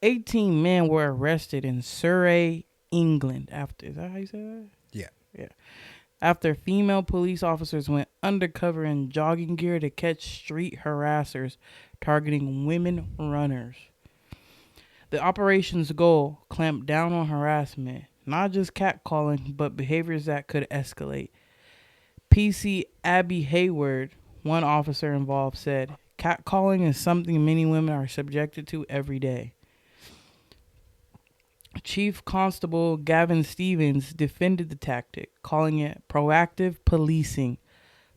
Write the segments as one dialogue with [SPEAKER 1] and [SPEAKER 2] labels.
[SPEAKER 1] 18 men were arrested in Surrey, England. Is that how you say that?
[SPEAKER 2] Yeah.
[SPEAKER 1] Yeah. After female police officers went undercover in jogging gear to catch street harassers targeting women runners. The operation's goal: clamp down on harassment, not just catcalling, but behaviors that could escalate. PC Abby Hayward, one officer involved, said, "Catcalling is something many women are subjected to every day." Chief Constable Gavin Stevens defended the tactic, calling it proactive policing.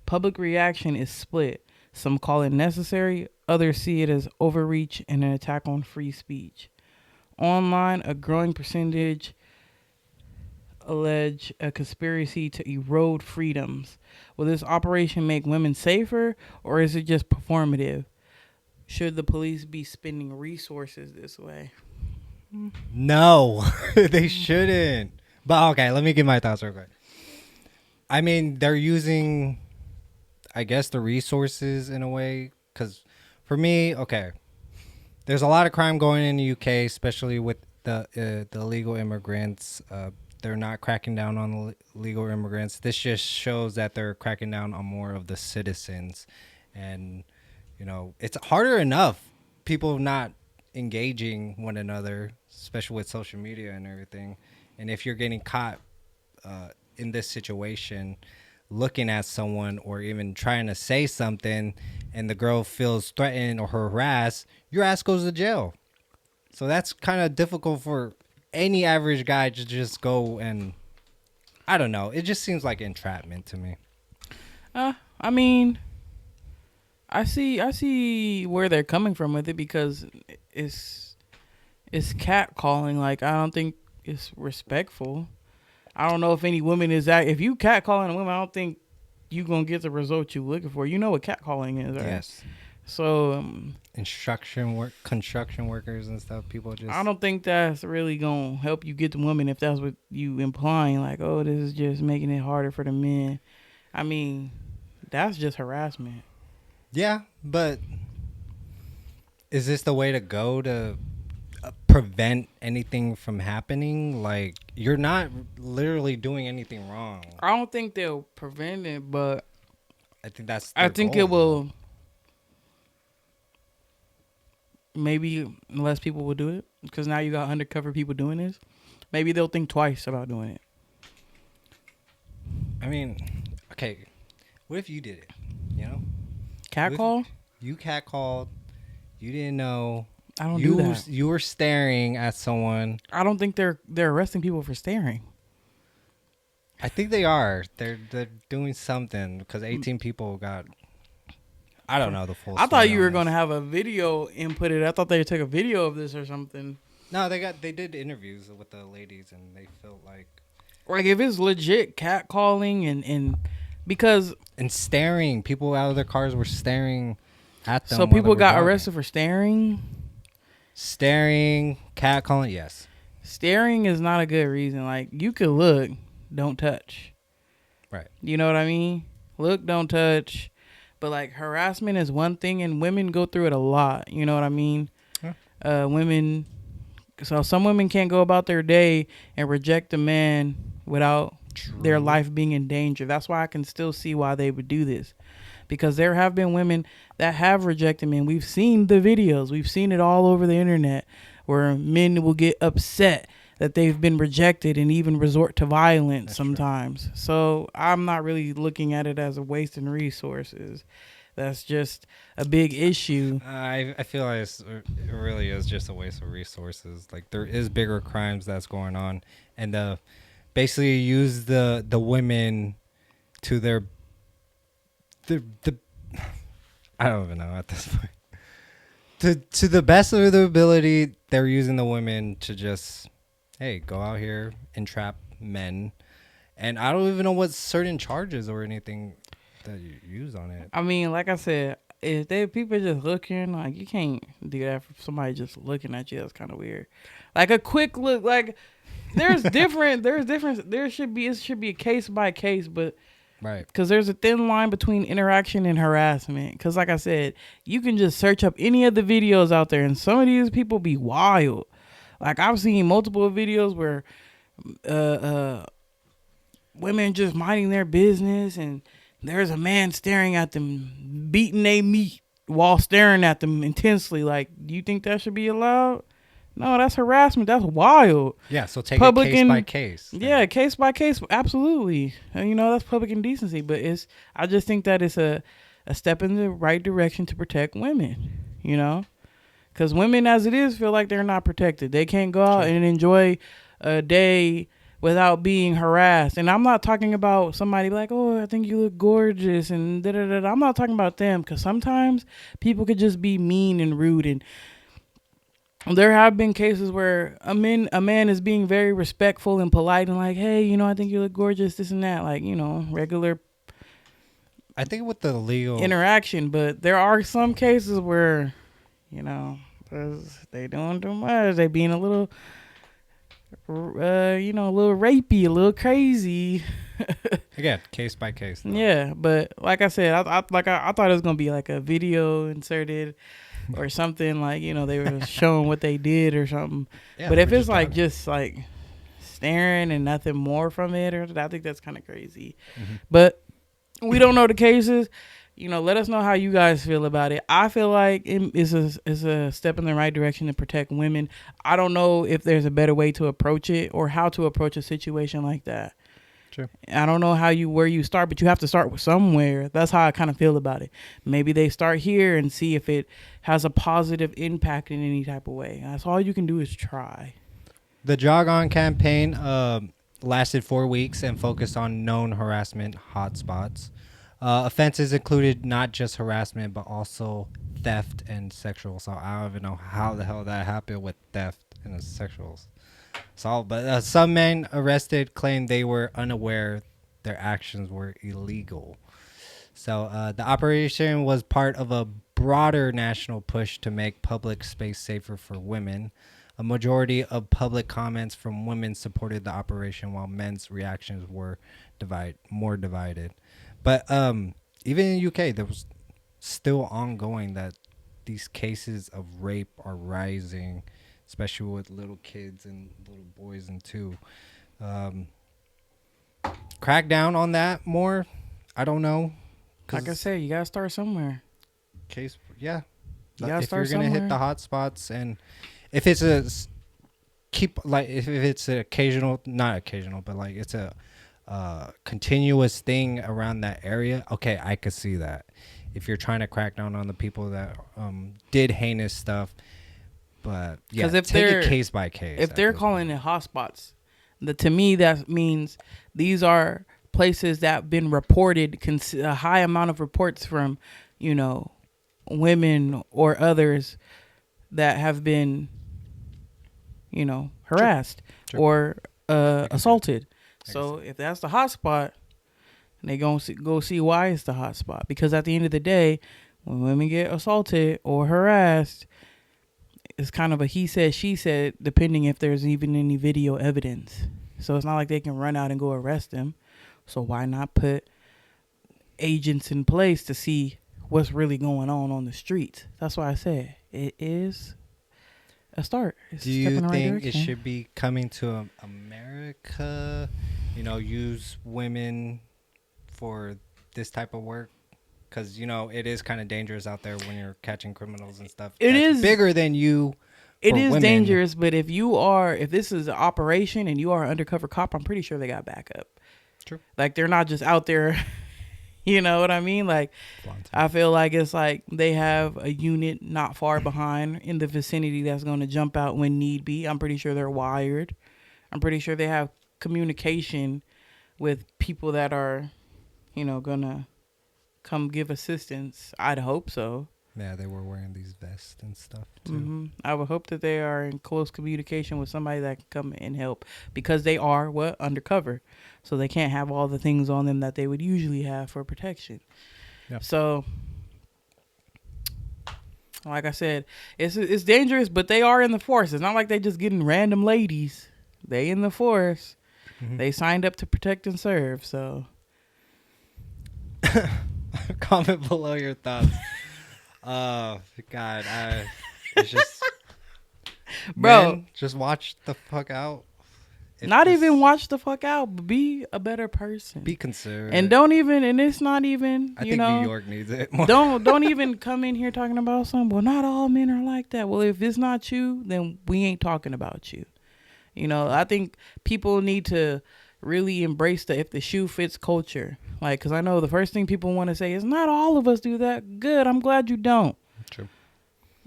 [SPEAKER 1] Public reaction is split. Some call it necessary, others see it as overreach and an attack on free speech. Online, a growing percentage allege a conspiracy to erode freedoms. Will this operation make women safer, or is it just performative? Should the police be spending resources this way?
[SPEAKER 2] No, they shouldn't. But okay, let me give my thoughts real quick. I mean, they're using, I guess, the resources in a way. Because for me, okay, there's a lot of crime going in the UK, especially with the illegal immigrants. They're not cracking down on the legal immigrants. This just shows that they're cracking down on more of the citizens. And, you know, it's harder enough people not engaging one another, especially with social media and everything. And if you're getting caught in this situation, looking at someone or even trying to say something, and the girl feels threatened or harassed, your ass goes to jail. So that's kind of difficult for any average guy to just go and, I don't know. It just seems like entrapment to me.
[SPEAKER 1] I mean, I see where they're coming from with it, because it's catcalling. Like, I don't think it's respectful. I don't know if any woman is that. If you catcalling a woman, I don't think you gonna get the result you looking for. You know what catcalling is, right?
[SPEAKER 2] Yes.
[SPEAKER 1] So
[SPEAKER 2] construction workers and stuff. People just.
[SPEAKER 1] I don't think that's really gonna help you get the woman, if that's what you implying. Like, oh, this is just making it harder for the men. I mean, that's just harassment.
[SPEAKER 2] Yeah, but is this the way to go to prevent anything from happening? Like, you're not literally doing anything wrong.
[SPEAKER 1] I don't think they'll prevent it, but
[SPEAKER 2] I think that's.
[SPEAKER 1] I think
[SPEAKER 2] goal,
[SPEAKER 1] it will. Maybe less people will do it, because now you got undercover people doing this. Maybe they'll think twice about doing it.
[SPEAKER 2] I mean, okay, what if you did it? You know,
[SPEAKER 1] Catcall?
[SPEAKER 2] You catcalled. You didn't know.
[SPEAKER 1] I don't do that.
[SPEAKER 2] You were staring at someone.
[SPEAKER 1] I don't think they're arresting people for staring.
[SPEAKER 2] I think they are. They're doing something, because 18 people got. I don't know the full.
[SPEAKER 1] I thought you were going to have a video inputted. I thought they took a video of this or something.
[SPEAKER 2] No, they did interviews with the ladies, and they felt like
[SPEAKER 1] if it's legit catcalling and because
[SPEAKER 2] and staring, people out of their cars were staring at them.
[SPEAKER 1] So people got arrested for staring.
[SPEAKER 2] Staring, catcalling, yes.
[SPEAKER 1] Staring is not a good reason. Like, you could look, don't touch.
[SPEAKER 2] Right.
[SPEAKER 1] You know what I mean? Look, don't touch. But, like, harassment is one thing, and women go through it a lot. You know what I mean?
[SPEAKER 2] Huh.
[SPEAKER 1] Women. So some women can't go about their day and reject a man without their life being in danger. That's why I can still see why they would do this. Because there have been women that have rejected men. We've seen the videos. We've seen it all over the internet, where men will get upset that they've been rejected and even resort to violence sometimes. True. So I'm not really looking at it as a waste in resources. That's just a big issue.
[SPEAKER 2] I feel like it really is just a waste of resources. Like, there is bigger crimes that's going on, and basically use the women to their I don't even know at this point. To the best of their ability, they're using the women to just, hey, go out here and trap men. And I don't even know what certain charges or anything that you use on it.
[SPEAKER 1] I mean, like I said, if people just looking, like, you can't do that for somebody just looking at you. That's kind of weird. Like, a quick look, like, there should be a case by case, but
[SPEAKER 2] right,
[SPEAKER 1] because there's a thin line between interaction and harassment. Because, like I said, you can just search up any of the videos out there, and some of these people be wild. Like I've seen multiple videos where uh, uh, women just minding their business, and there's a man staring at them, beating their meat while staring at them intensely. Like, do you think that should be allowed? No, that's harassment. That's wild.
[SPEAKER 2] Yeah, so take it
[SPEAKER 1] Public
[SPEAKER 2] case by
[SPEAKER 1] and
[SPEAKER 2] case.
[SPEAKER 1] yeah, case by case, absolutely. And, you know, that's public indecency. But I just think that it's a step in the right direction to protect women. You know, because women, as it is, feel like they're not protected. They can't go out and enjoy a day without being harassed. And I'm not talking about somebody like, oh, I think you look gorgeous and da da da. I'm not talking about them, because sometimes people could just be mean and rude. And there have been cases where a man is being very respectful and polite and like, hey, you know, I think you look gorgeous, this and that, like, you know, regular
[SPEAKER 2] I think with the legal
[SPEAKER 1] interaction. But there are some cases where, you know, they doing too much. They being a little, you know, a little rapey, a little crazy.
[SPEAKER 2] again, case by case. Though.
[SPEAKER 1] Yeah, but like I said, I thought it was gonna be like a video inserted or something, like, you know, they were showing what they did or something.
[SPEAKER 2] Yeah,
[SPEAKER 1] But if it's like just like staring and nothing more from it, or I think that's kind of crazy.
[SPEAKER 2] Mm-hmm.
[SPEAKER 1] But we don't know the cases. You know, let us know how you guys feel about it. I feel like it is a step in the right direction to protect women. I don't know if there's a better way to approach it or how to approach a situation like that.
[SPEAKER 2] Sure.
[SPEAKER 1] I don't know where you start, but you have to start with somewhere. That's how I kind of feel about it. Maybe they start here and see if it has a positive impact in any type of way. That's all you can do is try.
[SPEAKER 2] The Jog On campaign lasted 4 weeks and focused on known harassment hotspots. Offenses included not just harassment, but also theft and sexual assault. I don't even know how the hell that happened with theft and sexual assault. But some men arrested claimed they were unaware their actions were illegal. So the operation was part of a broader national push to make public space safer for women. A majority of public comments from women supported the operation, while men's reactions were more divided. But even in the UK, there was still ongoing that these cases of rape are rising, especially with little kids and little boys and too. Crack down on that more? I don't know.
[SPEAKER 1] Like I said, you gotta start somewhere.
[SPEAKER 2] Yeah.
[SPEAKER 1] You gotta
[SPEAKER 2] if
[SPEAKER 1] start
[SPEAKER 2] you're gonna hit the hot spots, and if it's if it's an occasional, not occasional, but like it's a continuous thing around that area, okay, I could see that. If you're trying to crack down on the people that did heinous stuff, but yeah,
[SPEAKER 1] if
[SPEAKER 2] take
[SPEAKER 1] they're
[SPEAKER 2] it case by case.
[SPEAKER 1] If they're calling it hotspots, to me that means these are places that have been reported, a high amount of reports from, you know, women or others that have been, you know, harassed or assaulted. So if that's the hot spot, they go see why it's the hot spot. Because at the end of the day, when women get assaulted or harassed, it's kind of a he said, she said, depending if there's even any video evidence. So it's not like they can run out and go arrest them. So why not put agents in place to see what's really going on the streets? That's why I said it is a start.
[SPEAKER 2] Do you think it should be coming to America? You know, use women for this type of work? Because, you know, it is kind of dangerous out there when you're catching criminals and stuff.
[SPEAKER 1] It is
[SPEAKER 2] bigger than you.
[SPEAKER 1] It is women. Dangerous, but if this is an operation and you are an undercover cop, I'm pretty sure they got backup.
[SPEAKER 2] True.
[SPEAKER 1] Like, they're not just out there. You know what I mean? Like, I feel like it's like they have a unit not far behind in the vicinity that's going to jump out when need be. I'm pretty sure they're wired. I'm pretty sure they have communication with people that are, you know, going to come give assistance. I'd hope so.
[SPEAKER 2] Yeah, they were wearing these vests and stuff too.
[SPEAKER 1] Mm-hmm. I would hope that they are in close communication with somebody that can come and help, because they are undercover, so they can't have all the things on them that they would usually have for protection. Yep. So, like I said, it's dangerous, but they are in the force. It's not like they just getting random ladies. They in the force. Mm-hmm. They signed up to protect and serve. So,
[SPEAKER 2] comment below your thoughts. Oh God, it's just
[SPEAKER 1] Bro,
[SPEAKER 2] Men, just watch the fuck out. If
[SPEAKER 1] not
[SPEAKER 2] this,
[SPEAKER 1] even watch the fuck out, but be a better person.
[SPEAKER 2] be
[SPEAKER 1] And
[SPEAKER 2] considerate.
[SPEAKER 1] don't even, and it's not even,
[SPEAKER 2] I think New York needs it more.
[SPEAKER 1] don't even come in here talking about something. Well, not all men are like that. Well, if it's not you, then we ain't talking about you. I think people need to really embrace the if the shoe fits culture. Like, because I know the first thing people want to say is not all of us do that. Good. I'm glad you don't.
[SPEAKER 2] True.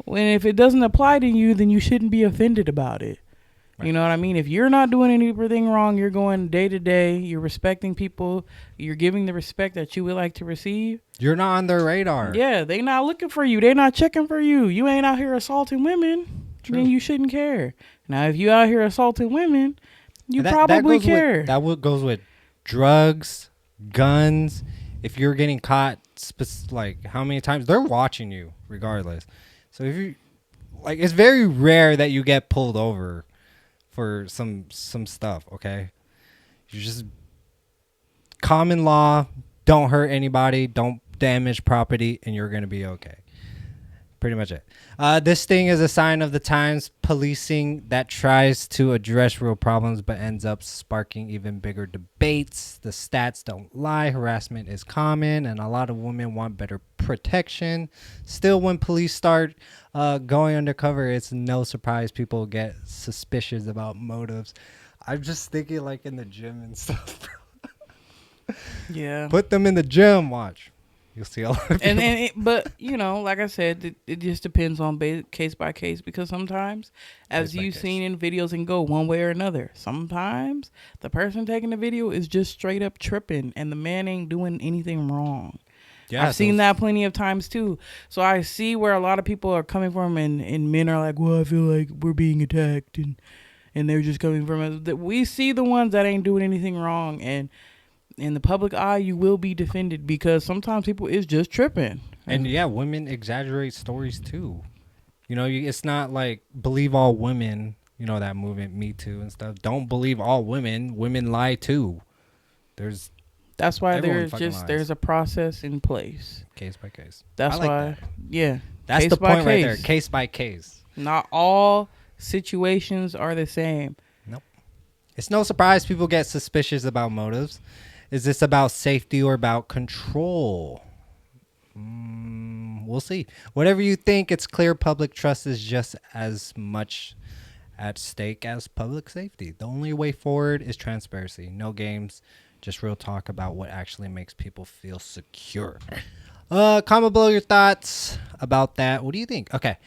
[SPEAKER 1] When if it doesn't apply to you, then you shouldn't be offended about it.
[SPEAKER 2] Right.
[SPEAKER 1] You know what I mean? If you're not doing anything wrong, you're going day to day, you're respecting people, you're giving the respect that you would like to receive.
[SPEAKER 2] You're not on their radar.
[SPEAKER 1] Yeah, they not looking for you. They not checking for you. You ain't out here assaulting women.
[SPEAKER 2] True.
[SPEAKER 1] Then you shouldn't care. Now, if you out here assaulting women, you
[SPEAKER 2] That
[SPEAKER 1] probably
[SPEAKER 2] goes
[SPEAKER 1] care.
[SPEAKER 2] That goes with drugs, guns. If you're getting caught, like how many times they're watching you, regardless. So if you like, it's very rare that you get pulled over for some stuff. Okay, you just common law. Don't hurt anybody. Don't damage property, and you're gonna be okay. Pretty much it. This thing is a sign of the times, policing that tries to address real problems but ends up sparking even bigger debates. The stats don't lie. Harassment is common, and a lot of women want better protection. Still, when police start going undercover, it's no surprise people get suspicious about motives. I'm just thinking like in the gym and stuff.
[SPEAKER 1] Yeah.
[SPEAKER 2] Put them in the gym. Watch. You'll see a lot of people.
[SPEAKER 1] But like I said, it just depends on case by case, because sometimes, as you've seen in videos, and go one way or another. Sometimes the person taking the video is just straight up tripping, and the man ain't doing anything wrong. Yeah, I've seen that plenty of times too. So I see where a lot of people are coming from, and men are like, well, I feel like we're being attacked, and they're just coming from us. We see the ones that ain't doing anything wrong, and in the public eye, you will be defended, because sometimes people is just tripping.
[SPEAKER 2] And yeah, women exaggerate stories too. It's not like believe all women. That movement, Me Too and stuff. Don't believe all women. Women lie too.
[SPEAKER 1] That's why there's a process in place.
[SPEAKER 2] Case by case.
[SPEAKER 1] That's why. Yeah.
[SPEAKER 2] That's the point right there. Case by case.
[SPEAKER 1] Not all situations are the same.
[SPEAKER 2] Nope. It's no surprise people get suspicious about motives. Is this about safety or about control? We'll see. Whatever you think, it's clear public trust is just as much at stake as public safety. The only way forward is transparency. No games, just real talk about what actually makes people feel secure. Comment below your thoughts about that. What do you think? Okay.